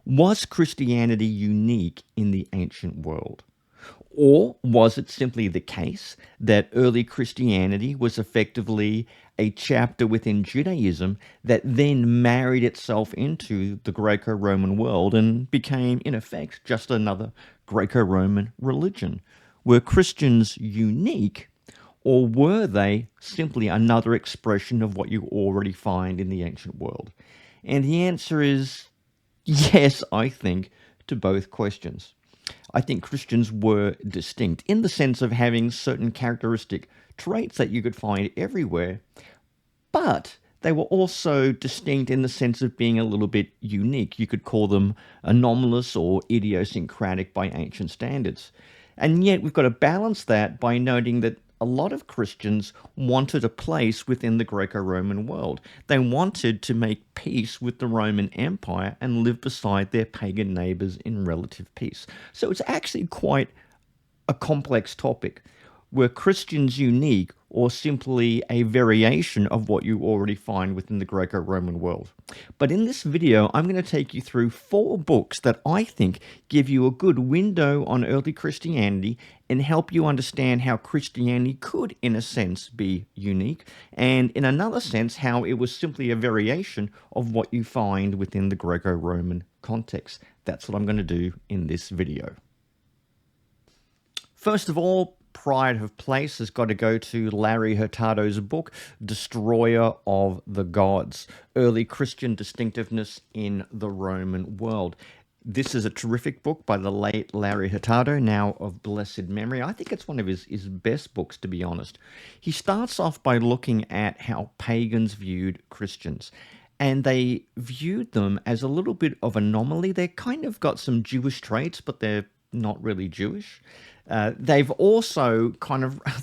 Was Christianity unique in the ancient world? Or was it simply the case that early Christianity was effectively a chapter within Judaism that then married itself into the Greco-Roman world and became, in effect, just another Greco-Roman religion? Were Christians unique, or were they simply another expression of what you already find in the ancient world? And the answer is yes, I think, to both questions. I think Christians were distinct in the sense of having certain characteristic traits that you could find everywhere, but they were also distinct in the sense of being a little bit unique. You could call them anomalous or idiosyncratic by ancient standards. And yet we've got to balance that by noting that a lot of Christians wanted a place within the Greco-Roman world. They wanted to make peace with the Roman Empire and live beside their pagan neighbors in relative peace. So it's actually quite a complex topic. Were Christians unique or simply a variation of what you already find within the Greco-Roman world? But in this video, I'm going to take you through 4 books that I think give you a good window on early Christianity and help you understand how Christianity could, in a sense, be unique, and in another sense, how it was simply a variation of what you find within the Greco-Roman context. That's what I'm going to do in this video. First of all, pride of place has got to go to Larry Hurtado's book, Destroyer of the Gods, Early Christian Distinctiveness in the Roman World. This is a terrific book by the late Larry Hurtado, now of blessed memory. I think it's one of his best books, to be honest. He starts off by looking at how pagans viewed Christians. And they viewed them as a little bit of an anomaly. They kind of got some Jewish traits, but they're not really Jewish. They've also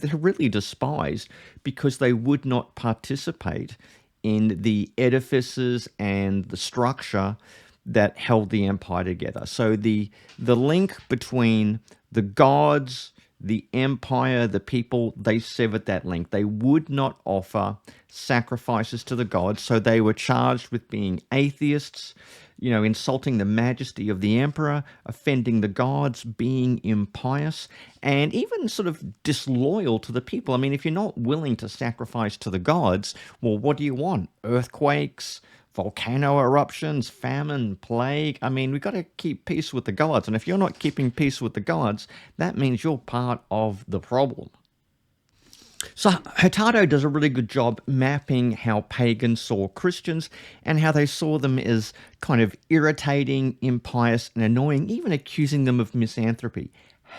they're really despised because they would not participate in the edifices and the structure that held the empire together. So the link between the gods, the empire, the people, they severed that link. They would not offer sacrifices to the gods, so they were charged with being atheists, insulting the majesty of the emperor, offending the gods, being impious, and even sort of disloyal to the people. I mean, if you're not willing to sacrifice to the gods, well, what do you want? Earthquakes, volcano eruptions, famine, plague. I mean, we've got to keep peace with the gods. And if you're not keeping peace with the gods, that means you're part of the problem. So Hurtado does a really good job mapping how pagans saw Christians and how they saw them as kind of irritating, impious, and annoying, even accusing them of misanthropy,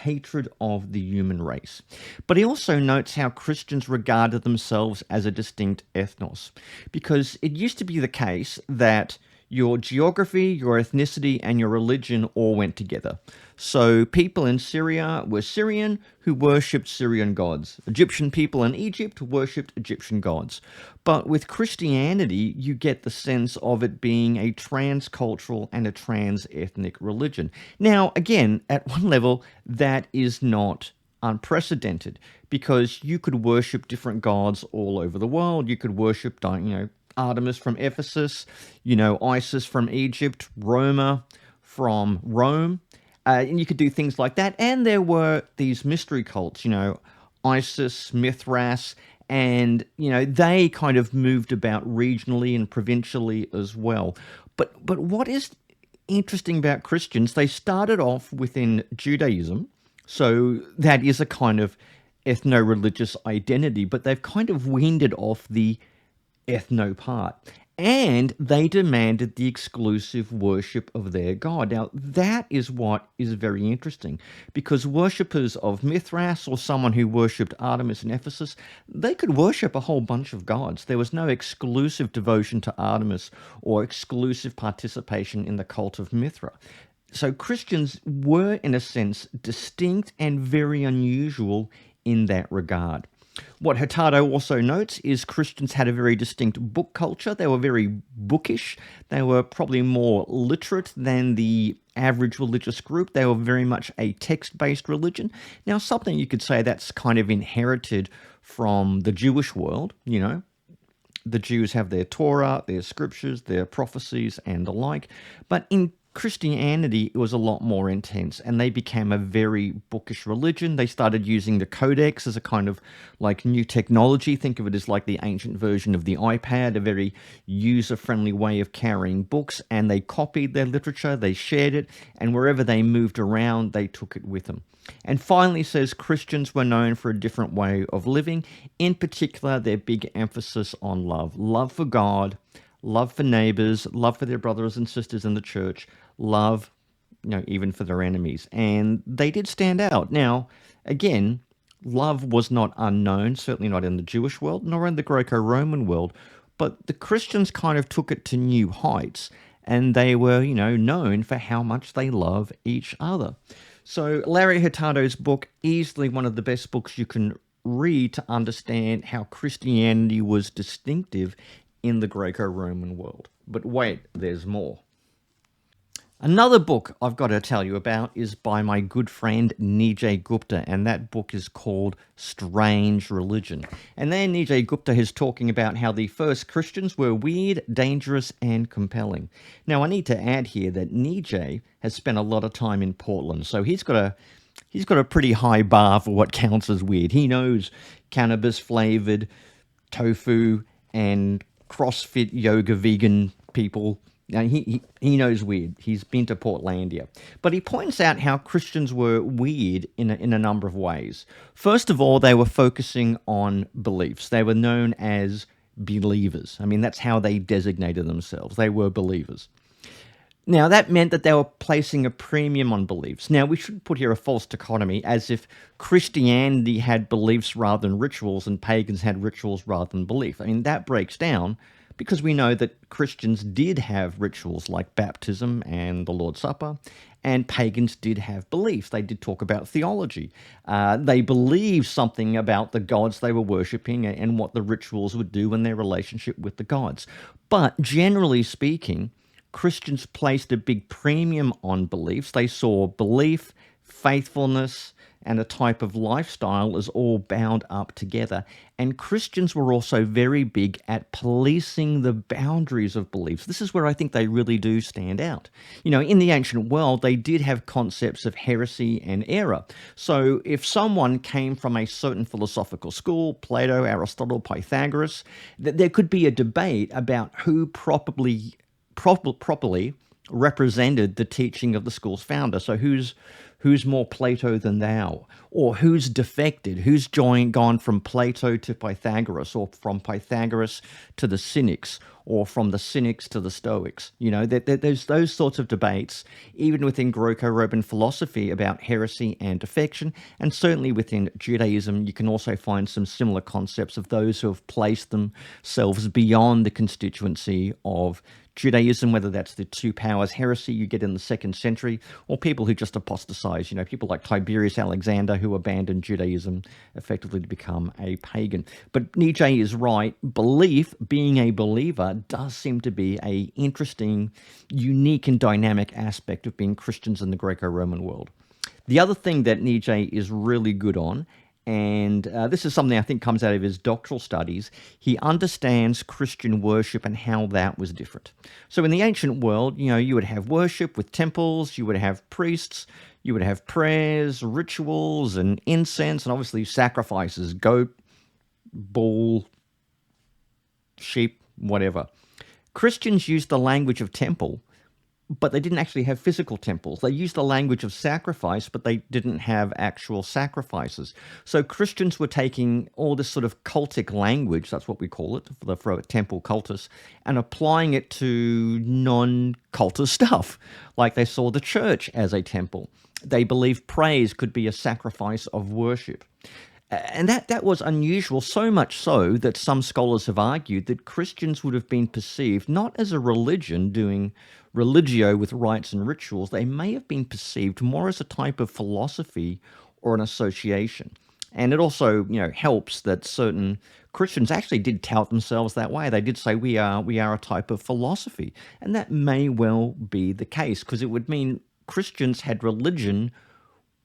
hatred of the human race. But he also notes how Christians regarded themselves as a distinct ethnos, because it used to be the case that your geography, your ethnicity, and your religion all went together. So people in Syria were Syrian, who worshipped Syrian gods. Egyptian people in Egypt worshipped Egyptian gods. But with Christianity, you get the sense of it being a transcultural and a trans-ethnic religion. Now, again, at one level, that is not unprecedented, because you could worship different gods all over the world. You could worship, Artemis from Ephesus, Isis from Egypt, Roma from Rome, and you could do things like that. And there were these mystery cults, Isis, Mithras, and, they kind of moved about regionally and provincially as well. But what is interesting about Christians, they started off within Judaism, so that is a kind of ethno-religious identity, but they've kind of weaned it off the ethno part, and they demanded the exclusive worship of their god. Now, that is what is very interesting, because worshippers of Mithras or someone who worshipped Artemis in Ephesus, they could worship a whole bunch of gods. There was no exclusive devotion to Artemis or exclusive participation in the cult of Mithra. So Christians were, in a sense, distinct and very unusual in that regard. What Hurtado also notes is Christians had a very distinct book culture. They were very bookish. They were probably more literate than the average religious group. They were very much a text-based religion. Now, something you could say that's kind of inherited from the Jewish world, The Jews have their Torah, their scriptures, their prophecies, and the like. But in Christianity was a lot more intense, and they became a very bookish religion. They started using the Codex as a kind of like new technology. Think of it as like the ancient version of the iPad, a very user-friendly way of carrying books, and they copied their literature, they shared it, and wherever they moved around, they took it with them. And finally says Christians were known for a different way of living, in particular their big emphasis on love. Love for God, love for neighbors, love for their brothers and sisters in the church, love, even for their enemies. And they did stand out. Now, again, love was not unknown, certainly not in the Jewish world, nor in the Greco-Roman world, but the Christians kind of took it to new heights, and they were, known for how much they love each other. So Larry Hurtado's book, easily one of the best books you can read to understand how Christianity was distinctive in the Greco-Roman world. But wait, there's more. Another book I've got to tell you about is by my good friend Nijay Gupta, and that book is called Strange Religion. And there Nijay Gupta is talking about how the first Christians were weird, dangerous, and compelling. Now, I need to add here that Nijay has spent a lot of time in Portland, so he's got a pretty high bar for what counts as weird. He knows cannabis-flavored tofu and CrossFit yoga vegan people. Now, he knows weird. He's been to Portlandia. But he points out how Christians were weird in a number of ways. First of all, they were focusing on beliefs. They were known as believers. I mean, that's how they designated themselves. They were believers. Now, that meant that they were placing a premium on beliefs. Now, we should put here a false dichotomy, as if Christianity had beliefs rather than rituals and pagans had rituals rather than belief. I mean, that breaks down because we know that Christians did have rituals like baptism and the Lord's Supper, and pagans did have beliefs. They did talk about theology. They believed something about the gods they were worshipping and what the rituals would do in their relationship with the gods. But generally speaking, Christians placed a big premium on beliefs. They saw belief, faithfulness, and a type of lifestyle as all bound up together. And Christians were also very big at policing the boundaries of beliefs. This is where I think they really do stand out. In the ancient world, they did have concepts of heresy and error. So if someone came from a certain philosophical school, Plato, Aristotle, Pythagoras, there could be a debate about who properly represented the teaching of the school's founder. So who's more Plato than thou? Or who's defected? Who's gone from Plato to Pythagoras, or from Pythagoras to the Cynics, or from the Cynics to the Stoics? There's those sorts of debates, even within Greco-Roman philosophy, about heresy and defection, and certainly within Judaism, you can also find some similar concepts of those who have placed themselves beyond the constituency of Judaism, whether that's the two powers heresy you get in the 2nd century, or people who just apostatize, people like Tiberius Alexander, who abandoned Judaism effectively to become a pagan. But Nijay is right. Belief, being a believer, does seem to be a interesting, unique and dynamic aspect of being Christians in the Greco-Roman world. The other thing that Nijay is really good on, and this is something I think comes out of his doctoral studies, he understands Christian worship and how that was different. So in the ancient world, you would have worship with temples, you would have priests, you would have prayers, rituals, and incense, and obviously sacrifices, goat, bull, sheep, whatever. Christians used the language of temple, but they didn't actually have physical temples. They used the language of sacrifice, but they didn't have actual sacrifices. So Christians were taking all this sort of cultic language, that's what we call it, for a temple cultus, and applying it to non-cultus stuff. Like they saw the church as a temple. They believed praise could be a sacrifice of worship. And that was unusual, so much so that some scholars have argued that Christians would have been perceived not as a religion doing religio with rites and rituals. They may have been perceived more as a type of philosophy or an association. And it also, helps that certain Christians actually did tout themselves that way. They did say we are a type of philosophy. And that may well be the case, because it would mean Christians had religion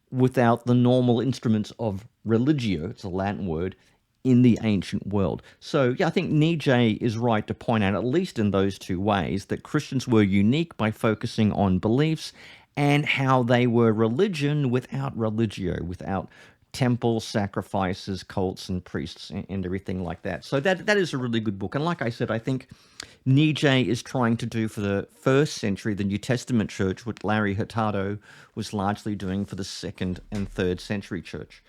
without the normal instruments of religio, it's a Latin word, in the ancient world. So, yeah, I think Nijay is right to point out, at least in those two ways, that Christians were unique by focusing on beliefs and how they were religion without religio, without temple sacrifices, cults, and priests, and everything like that. So that is a really good book. And like I said, I think Nijay is trying to do for the first century the New Testament church, what Larry Hurtado was largely doing for the second and third century church.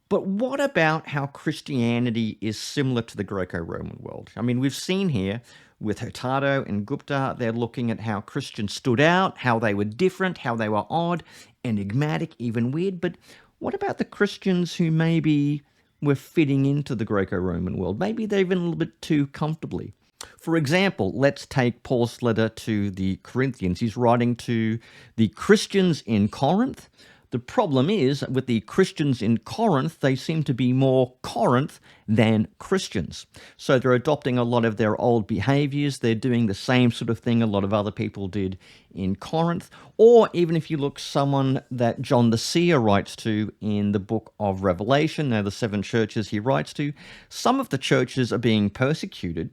But what about how Christianity is similar to the Greco-Roman world? I mean, we've seen here with Hurtado and Gupta, they're looking at how Christians stood out, how they were different, how they were odd, enigmatic, even weird. But what about the Christians who maybe were fitting into the Greco-Roman world? Maybe they're even a little bit too comfortably. For example, let's take Paul's letter to the Corinthians. He's writing to the Christians in Corinth. The problem is, with the Christians in Corinth, they seem to be more Corinth than Christians. So they're adopting a lot of their old behaviors. They're doing the same sort of thing a lot of other people did in Corinth. Or even if you look someone that John the Seer writes to in the book of Revelation, now the 7 churches he writes to, some of the churches are being persecuted,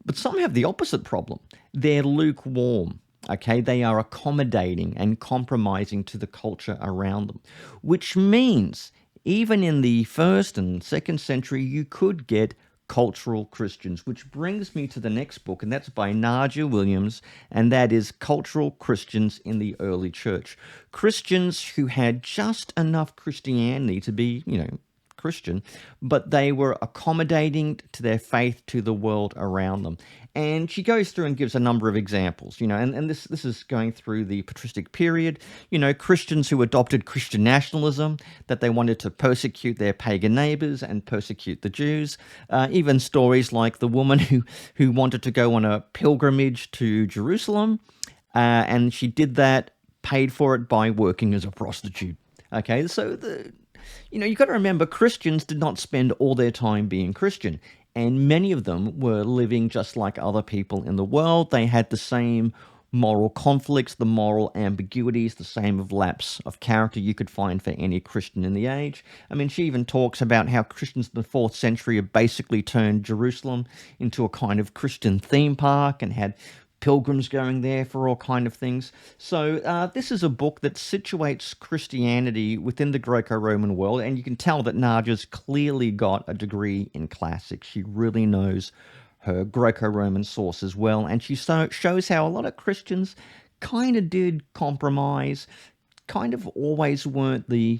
but some have the opposite problem. They're lukewarm. Okay, they are accommodating and compromising to the culture around them, which means even in the first and second century, you could get cultural Christians, which brings me to the next book, and that's by Nadya Williams, and that is Cultural Christians in the Early Church. Christians who had just enough Christianity to be, Christian, but they were accommodating to their faith to the world around them. And she goes through and gives a number of examples, and this is going through the patristic period, Christians who adopted Christian nationalism, that they wanted to persecute their pagan neighbors and persecute the Jews, even stories like the woman who wanted to go on a pilgrimage to Jerusalem, and she did that, paid for it by working as a prostitute. Okay, so you've got to remember, Christians did not spend all their time being Christian, and many of them were living just like other people in the world. They had the same moral conflicts, the moral ambiguities, the same of lapse of character you could find for any Christian in the age. I mean, she even talks about how Christians in the 4th century have basically turned Jerusalem into a kind of Christian theme park and had pilgrims going there for all kind of things. So this is a book that situates Christianity within the Greco-Roman world, and you can tell that Nadya's clearly got a degree in classics. She really knows her Greco-Roman sources well, and she shows how a lot of Christians kind of did compromise, kind of always weren't the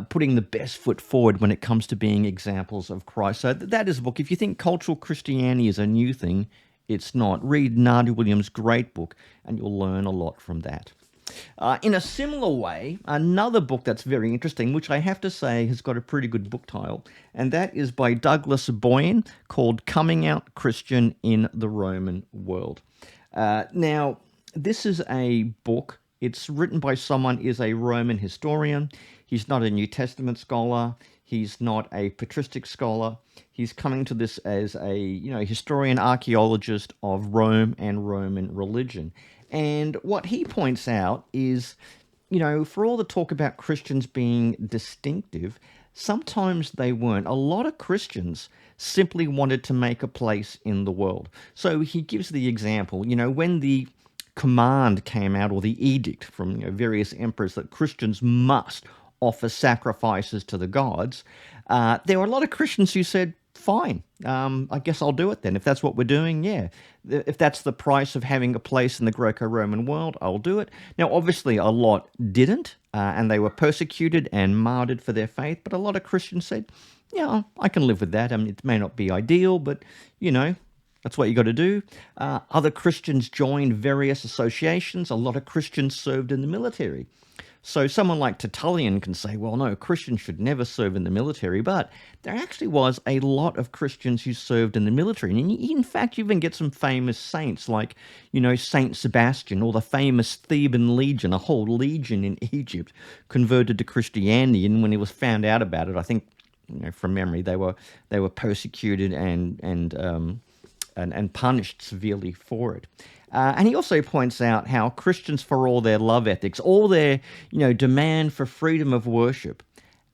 putting the best foot forward when it comes to being examples of Christ. So that is a book. If you think cultural Christianity is a new thing, it's not. Read Nadya Williams' great book, and you'll learn a lot from that. In a similar way, another book that's very interesting, which I have to say has got a pretty good book title, and that is by Douglas Boin, called Coming Out Christian in the Roman World. Now, this is a book. It's written by someone who is a Roman historian. He's not a New Testament scholar. He's not a patristic scholar. He's coming to this as a historian, archaeologist of Rome and Roman religion. And what he points out is, for all the talk about Christians being distinctive, sometimes they weren't. A lot of Christians simply wanted to make a place in the world. So he gives the example, when the command came out, or the edict from various emperors, that Christians must offer sacrifices to the gods, there were a lot of Christians who said, fine, I guess I'll do it then. If that's what we're doing, yeah. If that's the price of having a place in the Greco-Roman world, I'll do it. Now, obviously, a lot didn't, and they were persecuted and martyred for their faith, but a lot of Christians said, yeah, I can live with that. I mean, it may not be ideal, but, that's what you got to do. Other Christians joined various associations. A lot of Christians served in the military. So someone like Tertullian can say, well, no, Christians should never serve in the military, but there actually was a lot of Christians who served in the military. And in fact, you even get some famous saints like, Saint Sebastian, or the famous Theban legion, a whole legion in Egypt converted to Christianity. And when he was found out about it, I think, from memory, they were persecuted and punished severely for it. And he also points out how Christians, for all their love ethics, all their, demand for freedom of worship,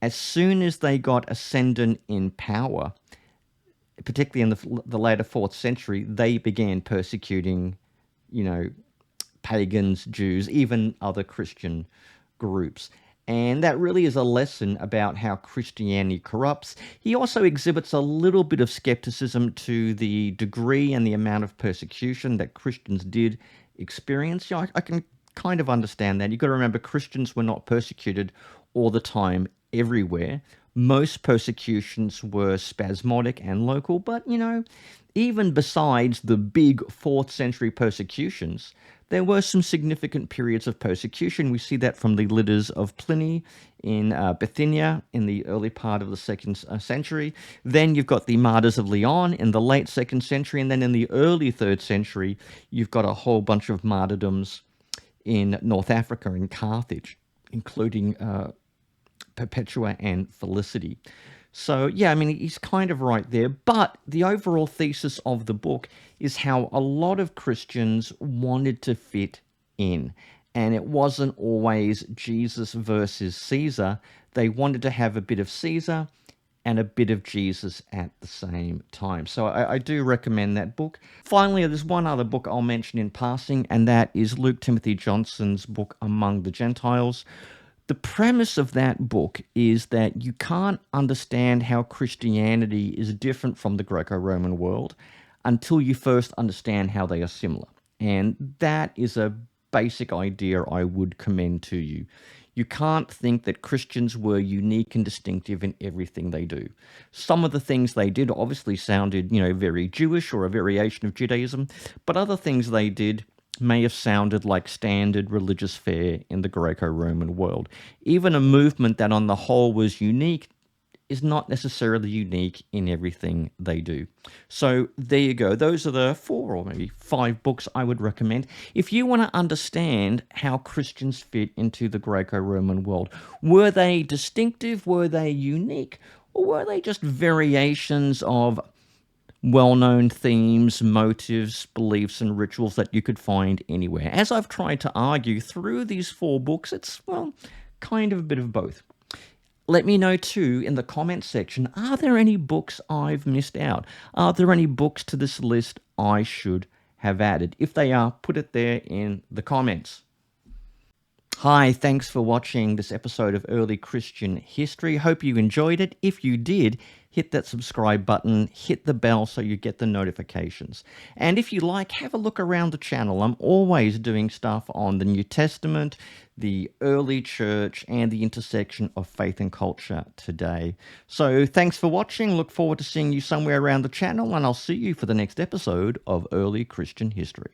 as soon as they got ascendant in power, particularly in the later 4th century, they began persecuting, you know, pagans, Jews, even other Christian groups. And that really is a lesson about how Christianity corrupts. He also exhibits a little bit of skepticism to the degree and the amount of persecution that Christians did experience. You know, I can kind of understand that. You've got to remember, Christians were not persecuted all the time, everywhere. Most persecutions were spasmodic and local, but, you know, even besides the big 4th century persecutions, there were some significant periods of persecution. We see that from the litters of Pliny in Bithynia in the early part of the 2nd century. Then you've got the martyrs of Lyon in the late 2nd century. And then in the early 3rd century, you've got a whole bunch of martyrdoms in North Africa, in Carthage, including Perpetua and Felicity. So, yeah, I mean, he's kind of right there. But the overall thesis of the book is how a lot of Christians wanted to fit in. And it wasn't always Jesus versus Caesar. They wanted to have a bit of Caesar and a bit of Jesus at the same time. So I do recommend that book. Finally, there's one other book I'll mention in passing, and that is Luke Timothy Johnson's book, Among the Gentiles. The premise of that book is that you can't understand how Christianity is different from the Greco-Roman world until you first understand how they are similar. And that is a basic idea I would commend to you. You can't think that Christians were unique and distinctive in everything they do. Some of the things they did obviously sounded, you know, very Jewish or a variation of Judaism, but other things they did may have sounded like standard religious fare in the Greco-Roman world. Even a movement that on the whole was unique is not necessarily unique in everything they do. So there you go. Those are the 4 or maybe 5 books I would recommend. If you want to understand how Christians fit into the Greco-Roman world, were they distinctive? Were they unique? Or were they just variations of well-known themes, motives, beliefs, and rituals that you could find anywhere? As I've tried to argue through these 4 books, it's, well, kind of a bit of both. Let me know too in the comments section, are there any books I've missed out? Are there any books to this list I should have added? If they are, put it there in the comments. Hi, thanks for watching this episode of Early Christian History. Hope you enjoyed it. If you did, hit that subscribe button, hit the bell so you get the notifications. And if you like, have a look around the channel. I'm always doing stuff on the New Testament, the early church, and the intersection of faith and culture today. So thanks for watching. Look forward to seeing you somewhere around the channel, and I'll see you for the next episode of Early Christian History.